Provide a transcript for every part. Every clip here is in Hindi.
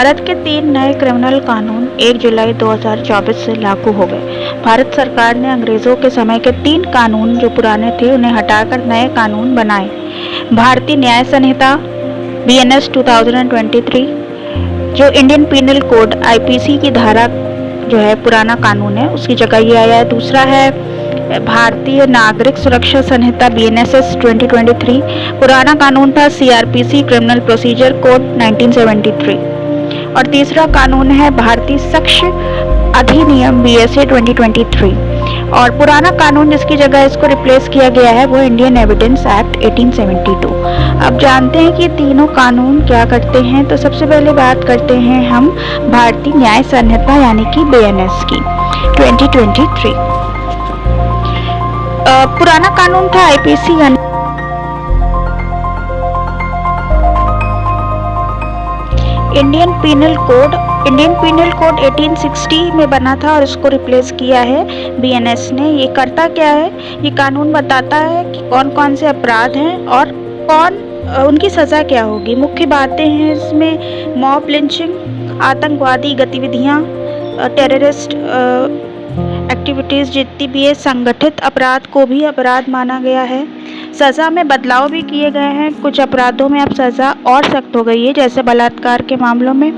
भारत के 3 नए क्रिमिनल कानून 1 जुलाई 2024 से लागू हो गए। भारत सरकार ने अंग्रेजों के समय के 3 कानून जो पुराने थे उन्हें हटाकर नए कानून बनाए। भारतीय न्याय संहिता BNS 2023 जो इंडियन पीनल कोड IPC की धारा जो है पुराना कानून है उसकी जगह ये आया है। दूसरा है भारतीय नागरिक सुरक्षा संहिता BNSS 2023 पुराना कानून था CRPC क्रिमिनल प्रोसीजर कोड 1973 और तीसरा कानून है भारतीय साक्ष्य अधिनियम BSA 2023 और पुराना कानून जिसकी जगह इसको रिप्लेस किया गया है वो इंडियन एविडेंस एक्ट 1872। अब जानते हैं कि तीनों कानून क्या करते हैं। तो सबसे पहले बात करते हैं हम भारतीय न्याय संहिता यानी कि BNS की 2023। पुराना कानून था IPC यानी इंडियन पीनल कोड 1860 में बना था और इसको रिप्लेस किया है BNS ने। ये करता क्या है, ये कानून बताता है कि कौन कौन से अपराध हैं और उनकी सज़ा क्या होगी। मुख्य बातें हैं इसमें मॉब लिंचिंग, आतंकवादी गतिविधियां, टेररिस्ट एक्टिविटीज़ जितनी भी है, संगठित अपराध को भी अपराध माना गया है। सज़ा में बदलाव भी किए गए हैं, कुछ अपराधों में अब सज़ा और सख्त हो गई है जैसे बलात्कार के मामलों में।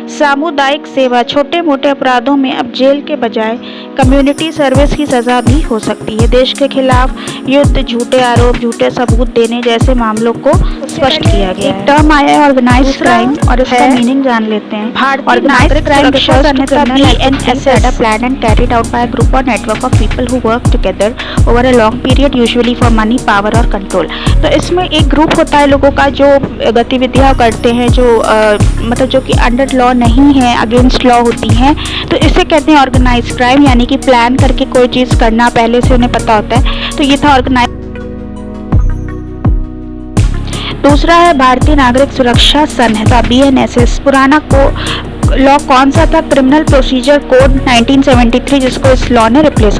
सामुदायिक सेवा, छोटे मोटे अपराधों में अब जेल के बजाय कम्युनिटी सर्विस की सज़ा भी हो सकती है। देश के खिलाफ युद्ध, झूठे आरोप, झूठे सबूत देने जैसे मामलों को स्पष्ट किया गया है। एक टर्म आया है ऑर्गेनाइज्ड क्राइम और इसका मीनिंग जान लेते हैं। Organised crime refers to criminal activities that are planned and carried out by a group or network of people who work together over a long period, usually for money, power और control। तो इसमें एक ग्रुप होता है लोगों का जो गतिविधियां करते हैं जो मतलब जो कि अंडर लॉ नहीं है, अगेंस्ट लॉ होती हैं, तो इसे कहते हैं ऑर्गेनाइज्ड क्राइम यानी कि प्लान करके कोई चीज़ करना, पहले से उन्हें पता होता है। तो ये था ऑर्गेनाइज। दूसरा है भारतीय नागरिक सुरक्षा संहिता BNSS। पुराना लॉ कौन सा था? क्रिमिनल प्रोसीजर कोड 1973 जिसको इस लॉ ने रिप्लेस।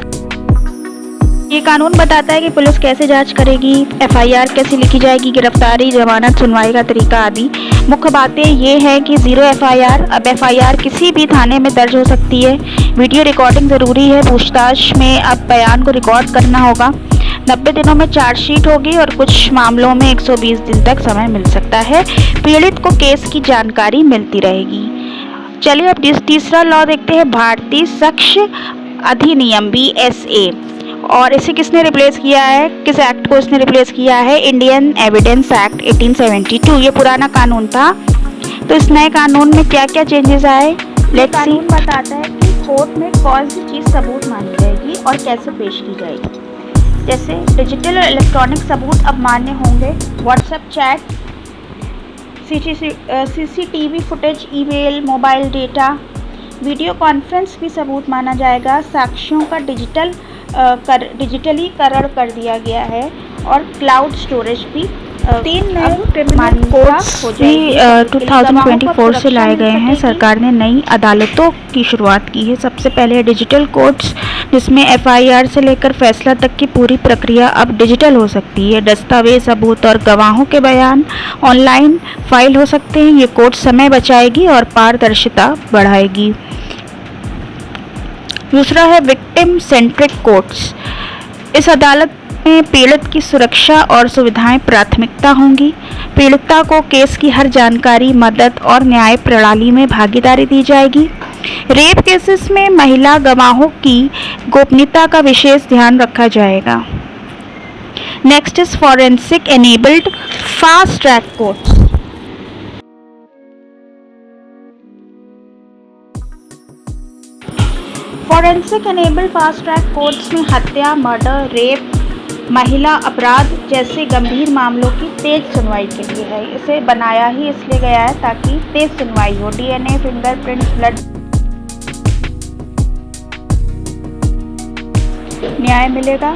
ये कानून बताता है कि पुलिस कैसे जांच करेगी, FIR कैसे लिखी जाएगी, गिरफ्तारी, जमानत, सुनवाई का तरीका आदि। मुख्य बातें ये हैं कि 0 FIR। अब FIR किसी भी थाने में दर्ज हो सकती है। वीडियो रिकॉर्डिंग ज़रूरी है। पूछताछ में अब बयान को रिकॉर्ड करना होगा। 90 दिनों में चार्जशीट होगी और कुछ मामलों में 120 दिन तक समय मिल सकता है। पीड़ित को केस की जानकारी मिलती रहेगी। चलिए अब तीसरा लॉ देखते हैं, भारतीय साक्ष्य अधिनियम BSA। और इसे किसने रिप्लेस किया है, किस एक्ट को इसने रिप्लेस किया है? Indian evidence act 1872। ये पुराना कानून था। तो इस नए कानून में क्या क्या चेंजेस आए? कानून बताता है कि कोर्ट में कौन सी चीज़ सबूत मानी जाएगी और कैसे पेश की जाएगी। जैसे डिजिटल और इलेक्ट्रॉनिक सबूत अब मान्य होंगे। WhatsApp chat, CCTV footage, email, mobile data, video conference भी सबूत माना जाएगा। साक्ष्यों का डिजिटलीकरण कर दिया गया है और क्लाउड स्टोरेज भी 3 नए क्रिमिनल कोड्स भी 2024 से लाए गए हैं। सरकार ने नई अदालतों की शुरुआत की है। सबसे पहले डिजिटल कोर्ट्स जिसमें FIR से लेकर फैसला तक की पूरी प्रक्रिया अब डिजिटल हो सकती है। दस्तावेज, सबूत और गवाहों के बयान ऑनलाइन फाइल हो सकते हैं। ये कोर्ट समय बचाएगी और पारदर्शिता बढ़ाएगी। दूसरा है विक्टिम सेंट्रिक कोर्ट्स। इस अदालत में पीड़ित की सुरक्षा और सुविधाएं प्राथमिकता होंगी। पीड़िता को केस की हर जानकारी, मदद और न्याय प्रणाली में भागीदारी दी जाएगी। रेप केसेस में महिला गवाहों की गोपनीयता का विशेष ध्यान रखा जाएगा। Next is forensic enabled fast track courts. Forensic enabled fast track courts में हत्या, मर्डर, रेप, महिला अपराध जैसे गंभीर मामलों की तेज सुनवाई के लिए है। इसे बनाया ही इसलिए गया है ताकि तेज सुनवाई हो। DNA, फिंगरप्रिंट्स, ब्लड न्याय मिलेगा।